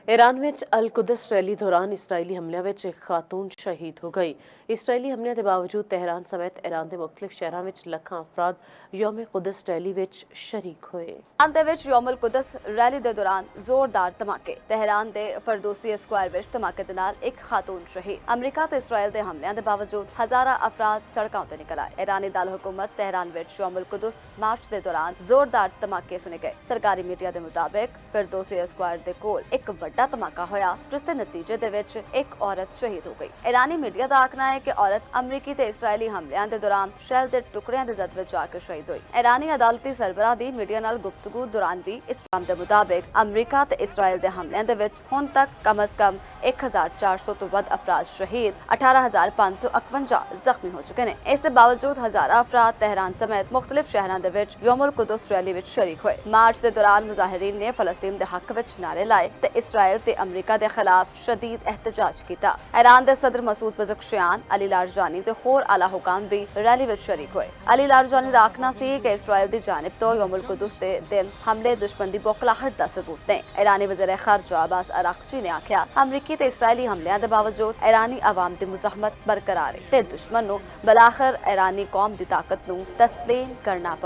Iran में अल कुदस rally दौरान Israeli हमलिਆਂ ਵਿੱਚ एक खातून शहीद हो गई। इसराइली हमਲਿਆਂ ਦੇ ਬਾਵਜੂਦ ਤਹਿਰਾਨ ਸਮੇਤ ईरान ਦੇ ਮੁxtਲਿਫ ਸ਼ਹਿਰਾਂ ਵਿੱਚ ਲੱਖਾਂ ਅਫਰਾਦ ਯੌਮ ਕੁਦਸ ਰੈਲੀ ਵਿੱਚ ਸ਼ਰੀਕ ਹੋਏ। ईरान ਦੇ ਵਿੱਚ ਯੌਮ ਕੁਦਸ ਰੈਲੀ ਦੇ ਦੌਰਾਨ ਜ਼ੋਰਦਾਰ ਧਮਾਕੇ। ਤਹਿਰਾਨ ਦੇ ਫਰਦੋਸੀ ਸਕੁਆਇਰ ਵਿੱਚ ਧਮਾਕੇ ਦੇ ਨਾਲ ਇੱਕ ਖਾਤੂਨ ਸ਼ਹੀਦ। ਅਮਰੀਕਾ ਤੇ ਇਸਰਾਈਲ ਦੇ ਹਮਲਿਆਂ ਦੇ ਬਾਵਜੂਦ ਹਜ਼ਾਰਾਂ ਅਫਰਾਦ ਸੜਕਾਂ ਉੱਤੇ ਨਿਕਲ ਆਏ। ईरानी ਦਾਲ ਹੁਕੂਮਤ ਤਹਿਰਾਨ ਵਿੱਚ ਯੌਮ ਕੁਦਸ ਮਾਰਚ ਦੇ ਦੌਰਾਨ ਜ਼ੋਰਦਾਰ ਧਮਾਕੇ ਸੁਣੇ ਗਏ। ਸਰਕਾਰੀ ਮੀਡੀਆ ਦੇ ਮੁਤਾਬਕ ਫਰਦੋਸੀ ਸਕੁਆਇਰ ਦੇ ਕੋਲ ਇੱਕ ਵੱਡਾ ਧਮਾਕਾ ਹੋਇਆ, ਜਿਸ ਦੇ ਨਤੀਜੇ ਦੇ ਵਿੱਚ ਇੱਕ ਔਰਤ ਸ਼ਹੀਦ ਹੋ ਗਈ। ईरानी ਮੀਡੀਆ ਦਾ ਆਖਣਾ ਹੈ ਕਿ ਔਰਤ ਅਮਰੀਕੀ ਤੇ ਇਸਰਾਈਲੀ ਹਮਲਿਆਂ ਦੇ ਦੌਰਾਨ ਸ਼ੈਲ ਦੇ ਟੁਕੜਿਆਂ ਦੇ ਜ਼ਦ ਵਿੱਚ ਜਾ ਕੇ ਸ਼ਹੀਦ ਹੋਈ। ईरानी ਅਦਾਲਤੀ ਸਰਬਰਾਹ ਦੀ ਮੀਡੀਆ ਨਾਲ ਗੁਫ਼ਤਗੂ ਦੌਰਾਨ ਵੀ ਇਸ ਕੰਮ ਦੇ ਮੁਤਾਬਕ ਅਮਰੀਕਾ ਤੇ ਇਸਰਾਈਲ ਦੇ ਹਮਲਿਆਂ ਦੇ ਵਿੱਚ ਹੁਣ ਤੱਕ ਕਮ ਅਜ਼ ਕਮ 1400 ਤੋਂ ਵੱਧ ਅਫਰਾਦ ਸ਼ਹੀਦ, 18551 ਜ਼ਖਮੀ ਹੋ ਚੁੱਕੇ ਨੇ। ਇਸ ਦੇ ਬਾਵਜੂਦ ਹਜ਼ਾਰਾਂ ਅਫਰਾਦ ਤਹਿਰਾਨ ਸਮੇਤ ਮੁxtਲਿਫ ਸ਼ਹਿਰਾਂ ਦੇ ਵਿੱਚ ਯੌਮ ਕੁਦਸ ਰੈਲੀ ਵਿੱਚ ਸ਼ਰੀਕ ਹੋਏ। ਮਾਰਚ ਦੇ ਦੌਰਾਨ ਮੁਜ਼ਾਹਿਰੀਨ ਨੇ ਫਲਸਤੀਨ ਦੇ ਹੱਕ ਵਿੱਚ ਨਾਰੇ ਲਾਏ ਤੇ ਇਸਰਾਈਲ ਤੇ ਅਮਰੀਕਾ ਦੇ ਖਿਲਾਫ ਸ਼ਦੀਦ ਇਹਤਜਾਜ ਕੀਤਾ। ईरान ਦੇ ਸਦਰ ਮਸੂਦ ਪਜ਼ਕਸ਼ੀਆਨ, ਅਲੀ ਲਾਰਜਾਨੀ ਤੇ ਹੋਰ ਆਲਾ ਹੁਕਾਮ ਵੀ ਰੈਲੀ ਵਿੱਚ ਸ਼ਰੀਕ ਹੋਏ। ਅਲੀ ਲਾਰਜਾਨੀ ਦਾ ਆਖਣਾ ਸੀ ਕਿ ਇਸਰਾਈਲ ਦੀ ਜਾਨਿਬ ਤੋਂ ਯੌਮ ਕੁਦਸ ਦੇ ਦਿਨ ਹਮਲੇ ਦੁਸ਼ਮਣ ਦੀ ਬੌਖਲਾਹਟ ਦਾ ਸਬੂਤ ਨੇ। ईरानी ਵਜ਼ੀਰ ਖਾਰਜਾ ਅਬਾਸ ਅਰਾਕਚੀ ਨੇ ਆਖਿਆ, ਅਮਰੀਕੀ ਤੇ ਇਸਰਾਈਲੀ ਹਮਲਿਆਂ ਦੇ ਬਾਵਜੂਦ ईरानी ਆਵਾਮ ਦੀ ਮੁਜ਼ਾਹਮਤ ਬਰਕਰਾਰ ਹੈ ਤੇ ਦੁਸ਼ਮਣ ਨੂੰ ਬਲਾਖਰ ईरानी ਕੌਮ ਦੀ ਤਾਕਤ ਨੂੰ ਤਸਲੀਮ ਕਰਨਾ ਪਵੇ।